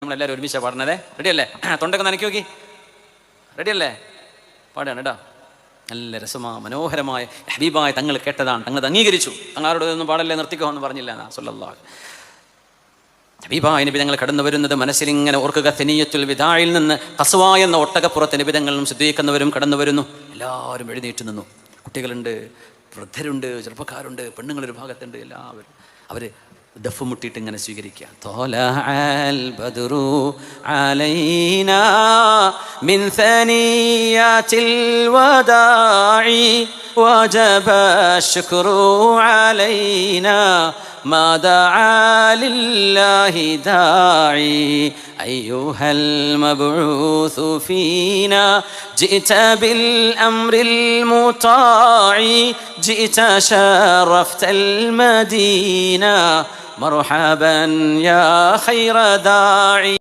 നമ്മളെല്ലാവരും ഒരുമിച്ചാണ് പാടുന്നതേ. റെഡിയല്ലേ? തൊണ്ടൊക്കെ നനക്കി നോക്കി. റെഡിയല്ലേ? പാടുകയാണ് കേട്ടോ. നല്ല മനോഹരമായ ഹബീബായ തങ്ങൾ കേട്ടതാണ്. തങ്ങൾ അംഗീകരിച്ചു. തങ്ങളോട് ഒന്നും പാടല്ലേ, നിർത്തിക്കോ എന്ന് പറഞ്ഞില്ല. സല്ലല്ലാഹു ഹബീബായ നബി തങ്ങൾ കടന്നു വരുന്നത് മനസ്സിലിങ്ങനെ ഓർക്കുക. തെനിയത്തുൽ വിദായിൽ നിന്ന് ഖസ്വ എന്ന ഒട്ടകപ്പുറത്ത് നബി തങ്ങളും സിദ്ദീഖുന്നവരും കടന്നു വരുന്നു. എല്ലാവരും എഴുന്നേറ്റ് നിന്നു. കുട്ടികളുണ്ട്, വൃദ്ധരുണ്ട്, ചെറുപ്പക്കാരുണ്ട്, പെണ്ണുങ്ങളൊരു ഭാഗത്തുണ്ട്. എല്ലാവരും അവർ ദഫ് മുട്ടിയിട്ട് ഇങ്ങനെ സ്വീകരിക്കുക. ത്വലഅൽ ബദ്റു അലൈനാ മിൻ സനിയാതിൽ വദാഇ വജബ ശുക്രു അലൈനാ ما دعا لله داعي أيها المبعوث فينا جئت بالأمر المطاع جئت شرفت المدينة مرحبا يا خير داعي.